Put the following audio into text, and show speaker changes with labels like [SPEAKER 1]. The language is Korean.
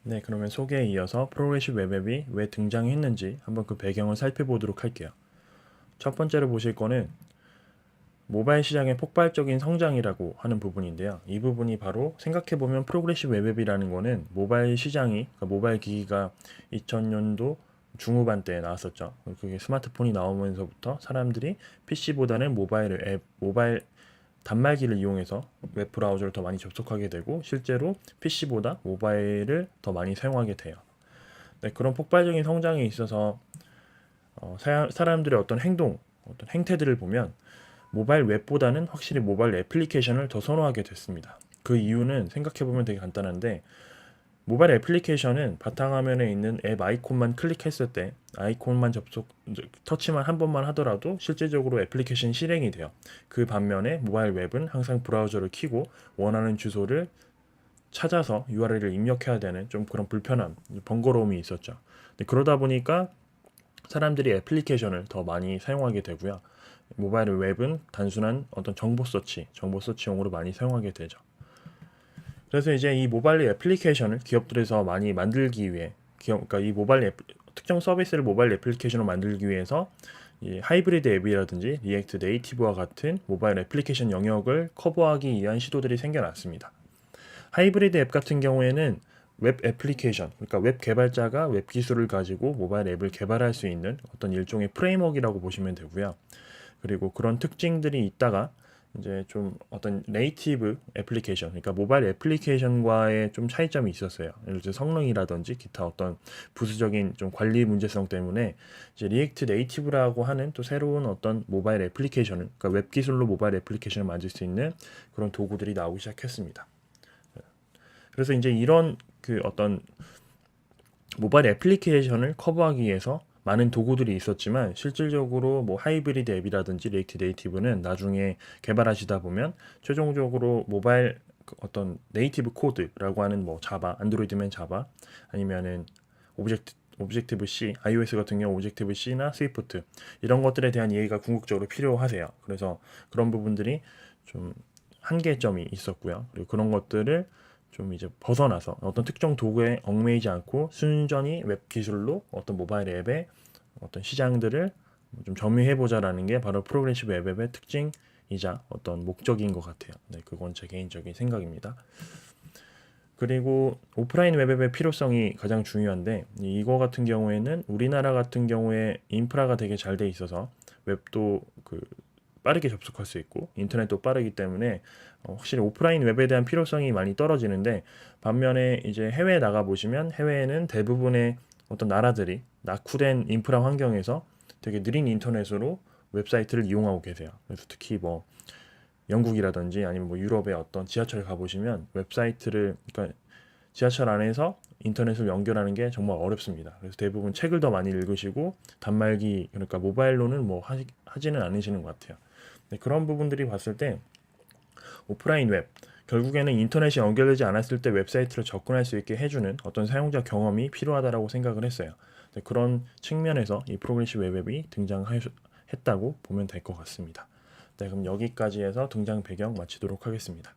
[SPEAKER 1] 네, 그러면 소개에 이어서 프로그레시브 웹 앱이 왜 등장했는지 한번 그 배경을 살펴보도록 할게요. 첫 번째로 보실 거는 모바일 시장의 폭발적인 성장이라고 하는 부분인데요. 이 부분이 바로 생각해보면 프로그레시브 웹 앱이라는 거는 모바일 시장이, 그러니까 모바일 기기가 2000년도 중후반 때 나왔었죠. 그게 스마트폰이 나오면서부터 사람들이 PC보다는 모바일 단말기를 이용해서 웹 브라우저를 더 많이 접속하게 되고 실제로 PC보다 모바일을 더 많이 사용하게 돼요. 네, 그런 폭발적인 성장에 있어서 사람들의 어떤 행태들을 보면 모바일 웹보다는 확실히 모바일 애플리케이션을 더 선호하게 됐습니다. 그 이유는 생각해보면 되게 간단한데 모바일 애플리케이션은 바탕화면에 있는 앱 아이콘만 클릭했을 때 아이콘만 터치만 한 번만 하더라도 실질적으로 애플리케이션 실행이 돼요. 그 반면에 모바일 웹은 항상 브라우저를 켜고 원하는 주소를 찾아서 URL을 입력해야 되는 좀 그런 불편함, 번거로움이 있었죠. 그러다 보니까 사람들이 애플리케이션을 더 많이 사용하게 되고요. 모바일 웹은 단순한 어떤 정보 서치용으로 많이 사용하게 되죠. 그래서 이제 이 모바일 애플리케이션을 기업들에서 많이 만들기 위해 그러니까 이 특정 서비스를 모바일 애플리케이션으로 만들기 위해서 이 하이브리드 앱이라든지 리액트 네이티브와 같은 모바일 애플리케이션 영역을 커버하기 위한 시도들이 생겨났습니다. 하이브리드 앱 같은 경우에는 웹 애플리케이션, 그러니까 웹 개발자가 웹 기술을 가지고 모바일 앱을 개발할 수 있는 어떤 일종의 프레임워크라고 보시면 되고요. 그리고 그런 특징들이 있다가 이제 좀 어떤 네이티브 애플리케이션, 그러니까 모바일 애플리케이션과의 좀 차이점이 있었어요. 예를 들어 성능이라든지 기타 어떤 부수적인 좀 관리 문제성 때문에 이제 리액트 네이티브라고 하는 또 새로운 어떤 모바일 애플리케이션을, 그러니까 웹 기술로 모바일 애플리케이션을 만들 수 있는 그런 도구들이 나오기 시작했습니다. 그래서 이제 이런 그 어떤 모바일 애플리케이션을 커버하기 위해서 많은 도구들이 있었지만 실질적으로 뭐 하이브리드 앱이라든지 리액트 네이티브는 나중에 개발하시다 보면 최종적으로 모바일 어떤 네이티브 코드라고 하는 뭐 자바, 안드로이드면 자바 아니면은 오브젝티브 C, iOS 같은 경우 오브젝티브 C나 스위프트 이런 것들에 대한 이해가 궁극적으로 필요하세요. 그래서 그런 부분들이 좀 한계점이 있었고요. 그리고 그런 것들을 좀 이제 벗어나서 어떤 특정 도구에 얽매이지 않고 순전히 웹 기술로 어떤 모바일 앱의 어떤 시장들을 좀 점유해보자라는 게 바로 프로그레시브 웹의 특징이자 어떤 목적인 것 같아요. 네, 그건 제 개인적인 생각입니다. 그리고 오프라인 웹앱의 필요성이 가장 중요한데 이거 같은 경우에는 우리나라 같은 경우에 인프라가 되게 잘 돼 있어서 웹도 빠르게 접속할 수 있고 인터넷도 빠르기 때문에 확실히 오프라인 웹에 대한 필요성이 많이 떨어지는데 반면에 이제 해외에 나가 보시면 해외에는 대부분의 어떤 나라들이 낙후된 인프라 환경에서 되게 느린 인터넷으로 웹사이트를 이용하고 계세요. 그래서 특히 뭐 영국이라든지 아니면 뭐 유럽의 어떤 지하철 가보시면 그러니까 지하철 안에서 인터넷을 연결하는 게 정말 어렵습니다. 그래서 대부분 책을 더 많이 읽으시고 단말기 그러니까 모바일로는 뭐 하지는 않으시는 것 같아요. 네, 그런 부분들이 봤을 때 오프라인 웹 결국에는 인터넷이 연결되지 않았을 때 웹사이트를 접근할 수 있게 해주는 어떤 사용자 경험이 필요하다라고 생각을 했어요. 네, 그런 측면에서 이 프로그레시브 웹앱이 등장했다고 보면 될 것 같습니다. 네, 그럼 여기까지 해서 등장 배경 마치도록 하겠습니다.